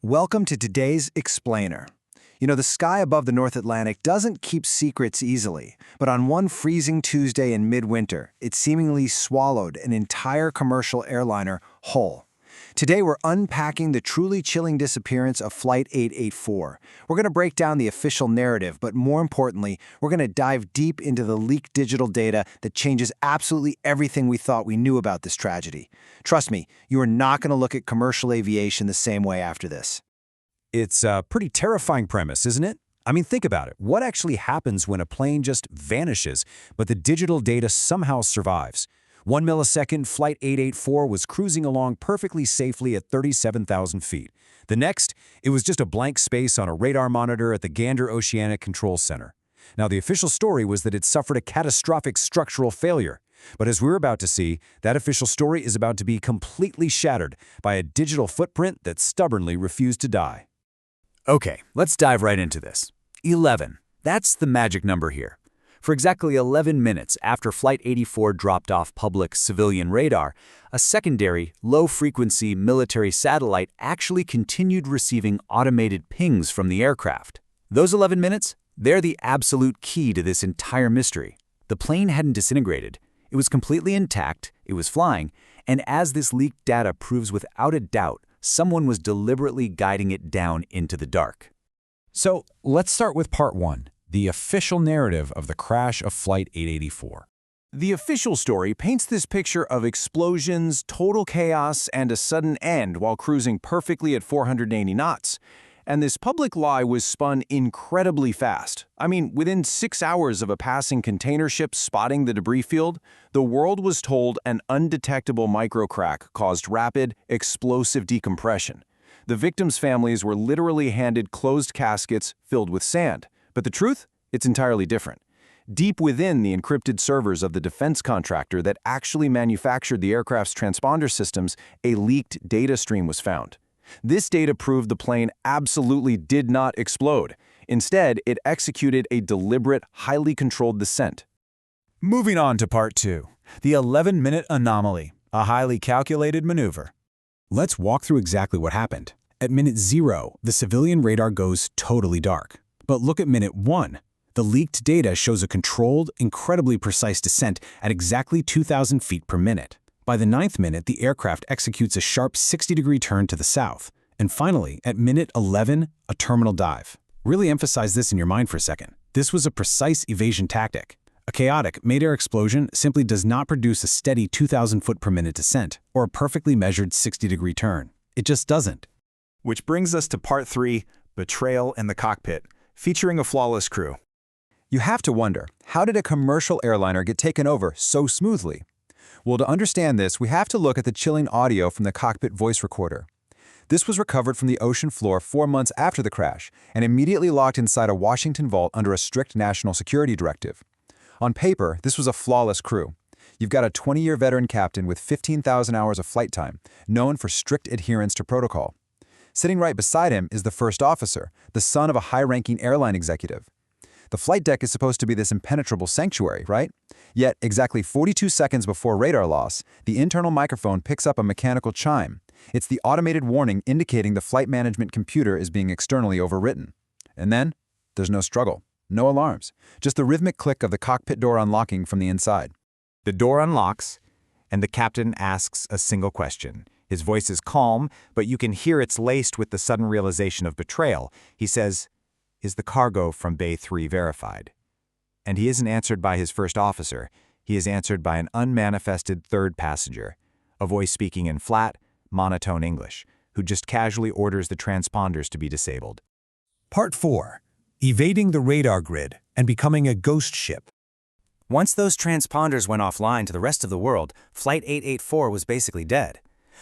Welcome to today's Explainer. The sky above the North Atlantic doesn't keep secrets easily, but on one freezing Tuesday in midwinter, it seemingly swallowed an entire commercial airliner whole. Today, we're unpacking the truly chilling disappearance of Flight 884. We're going to break down the official narrative, but more importantly, we're going to dive deep into the leaked digital data that changes absolutely everything we thought we knew about this tragedy. Trust me, you are not going to look at commercial aviation the same way after this. It's a pretty terrifying premise, isn't it? I mean, think about it. What actually happens when a plane just vanishes, but the digital data somehow survives? 1 millisecond, Flight 884 was cruising along perfectly safely at 37,000 feet. The next, it was just a blank space on a radar monitor at the Gander Oceanic Control Center. Now, the official story was that it suffered a catastrophic structural failure. But as we're about to see, that official story is about to be completely shattered by a digital footprint that stubbornly refused to die. Okay, let's dive right into this. 11. That's the magic number here. For exactly 11 minutes after Flight 84 dropped off public civilian radar, a secondary, low-frequency military satellite actually continued receiving automated pings from the aircraft. Those 11 minutes, they're the absolute key to this entire mystery. The plane hadn't disintegrated. It was completely intact, it was flying, and as this leaked data proves without a doubt, someone was deliberately guiding it down into the dark. So let's start with part 1, the official narrative of the crash of Flight 884. The official story paints this picture of explosions, total chaos, and a sudden end while cruising perfectly at 480 knots. And this public lie was spun incredibly fast. I mean, within 6 hours of a passing container ship spotting the debris field, the world was told an undetectable microcrack caused rapid, explosive decompression. The victims' families were literally handed closed caskets filled with sand. But the truth? It's entirely different. Deep within the encrypted servers of the defense contractor that actually manufactured the aircraft's transponder systems, a leaked data stream was found. This data proved the plane absolutely did not explode. Instead, it executed a deliberate, highly controlled descent. Moving on to part 2, the 11-minute anomaly, a highly calculated maneuver. Let's walk through exactly what happened. At minute 0, the civilian radar goes totally dark. But look at minute 1. The leaked data shows a controlled, incredibly precise descent at exactly 2,000 feet per minute. By the 9th minute, the aircraft executes a sharp 60-degree turn to the south. And finally, at minute 11, a terminal dive. Really emphasize this in your mind for a second. This was a precise evasion tactic. A chaotic mid-air explosion simply does not produce a steady 2,000 foot per minute descent or a perfectly measured 60-degree turn. It just doesn't. Which brings us to part 3, Betrayal in the Cockpit, featuring a flawless crew. You have to wonder, how did a commercial airliner get taken over so smoothly? Well, to understand this, we have to look at the chilling audio from the cockpit voice recorder. This was recovered from the ocean floor 4 months after the crash and immediately locked inside a Washington vault under a strict national security directive. On paper, this was a flawless crew. You've got a 20-year veteran captain with 15,000 hours of flight time, known for strict adherence to protocol. Sitting right beside him is the first officer, the son of a high-ranking airline executive. The flight deck is supposed to be this impenetrable sanctuary, right? Yet, exactly 42 seconds before radar loss, the internal microphone picks up a mechanical chime. It's the automated warning indicating the flight management computer is being externally overwritten. And then, there's no struggle, no alarms, just the rhythmic click of the cockpit door unlocking from the inside. The door unlocks, and the captain asks a single question. His voice is calm, but you can hear it's laced with the sudden realization of betrayal. He says, "Is the cargo from Bay 3 verified?" And he isn't answered by his first officer. He is answered by an unmanifested third passenger, a voice speaking in flat, monotone English, who just casually orders the transponders to be disabled. Part 4, evading the radar grid and becoming a ghost ship. Once those transponders went offline to the rest of the world, Flight 884 was basically dead.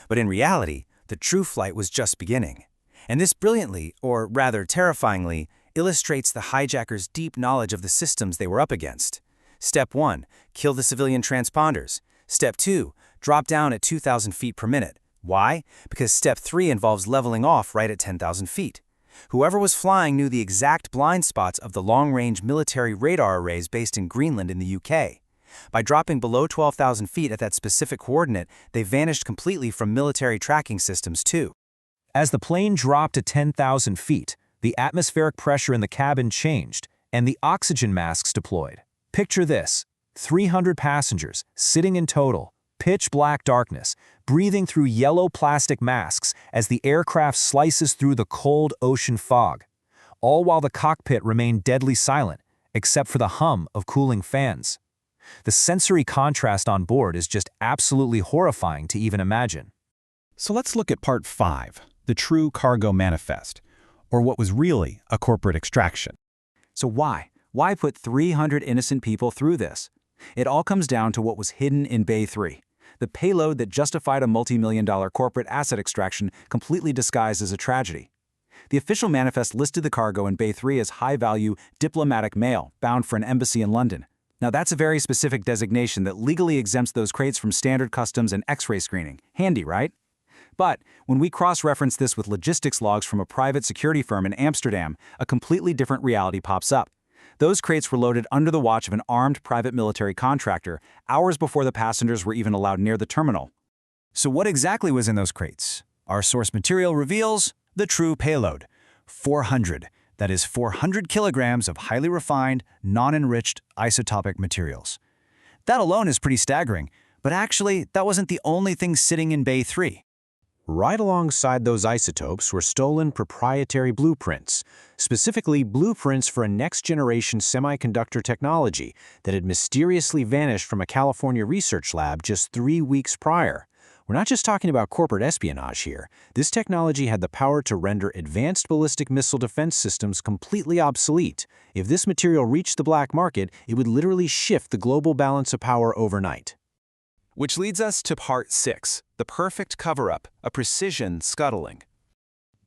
But in reality, the true flight was just beginning. And this brilliantly, or rather terrifyingly, illustrates the hijackers' deep knowledge of the systems they were up against. Step 1, kill the civilian transponders. Step 2, drop down at 2,000 feet per minute. Why? Because Step 3 involves leveling off right at 10,000 feet. Whoever was flying knew the exact blind spots of the long-range military radar arrays based in Greenland in the UK. By dropping below 12,000 feet at that specific coordinate, they vanished completely from military tracking systems too. As the plane dropped to 10,000 feet, the atmospheric pressure in the cabin changed, and the oxygen masks deployed. Picture this: 300 passengers, sitting in total, pitch-black darkness, breathing through yellow plastic masks as the aircraft slices through the cold ocean fog, all while the cockpit remained deadly silent, except for the hum of cooling fans. The sensory contrast on board is just absolutely horrifying to even imagine. So let's look at Part 5, the true cargo manifest, or what was really a corporate extraction. So why? Why put 300 innocent people through this? It all comes down to what was hidden in Bay 3, the payload that justified a multi-million-dollar corporate asset extraction completely disguised as a tragedy. The official manifest listed the cargo in Bay 3 as high-value diplomatic mail bound for an embassy in London. Now that's a very specific designation that legally exempts those crates from standard customs and X-ray screening. Handy, right? But when we cross-reference this with logistics logs from a private security firm in Amsterdam, a completely different reality pops up. Those crates were loaded under the watch of an armed private military contractor hours before the passengers were even allowed near the terminal. So what exactly was in those crates? Our source material reveals the true payload: 400. That is 400 kilograms of highly refined, non-enriched isotopic materials. That alone is pretty staggering, but actually, that wasn't the only thing sitting in Bay 3. Right alongside those isotopes were stolen proprietary blueprints, specifically blueprints for a next-generation semiconductor technology that had mysteriously vanished from a California research lab just 3 weeks prior. We're not just talking about corporate espionage here. This technology had the power to render advanced ballistic missile defense systems completely obsolete. If this material reached the black market, it would literally shift the global balance of power overnight. Which leads us to Part 6, the perfect cover-up, a precision scuttling.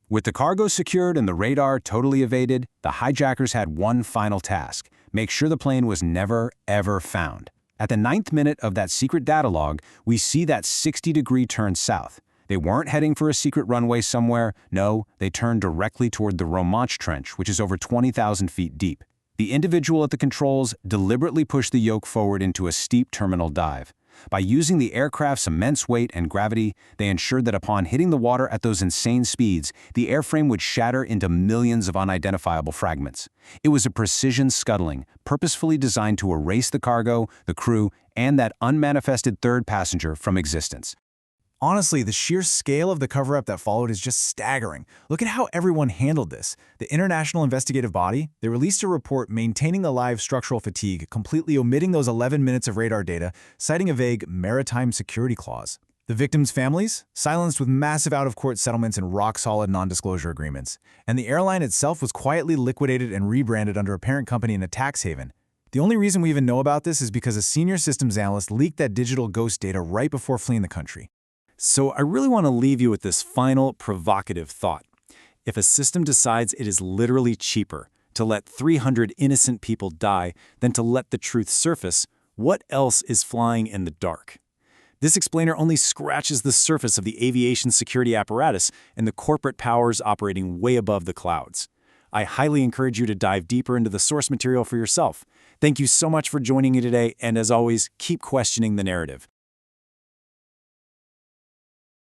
With the cargo secured and the radar totally evaded, the hijackers had one final task: make sure the plane was never, ever found. At the 9th minute of that secret data log, we see that 60-degree turn south. They weren't heading for a secret runway somewhere. No, they turned directly toward the Romanche Trench, which is over 20,000 feet deep. The individual at the controls deliberately pushed the yoke forward into a steep terminal dive. By using the aircraft's immense weight and gravity, they ensured that upon hitting the water at those insane speeds, the airframe would shatter into millions of unidentifiable fragments. It was a precision scuttling, purposefully designed to erase the cargo, the crew, and that unmanifested third passenger from existence. Honestly, the sheer scale of the cover-up that followed is just staggering. Look at how everyone handled this. The International Investigative Body, they released a report maintaining the live structural fatigue, completely omitting those 11 minutes of radar data, citing a vague maritime security clause. The victims' families, silenced with massive out-of-court settlements and rock-solid non-disclosure agreements. And the airline itself was quietly liquidated and rebranded under a parent company in a tax haven. The only reason we even know about this is because a senior systems analyst leaked that digital ghost data right before fleeing the country. So I really want to leave you with this final provocative thought. If a system decides it is literally cheaper to let 300 innocent people die than to let the truth surface, what else is flying in the dark? This explainer only scratches the surface of the aviation security apparatus and the corporate powers operating way above the clouds. I highly encourage you to dive deeper into the source material for yourself. Thank you so much for joining me today, and as always, keep questioning the narrative.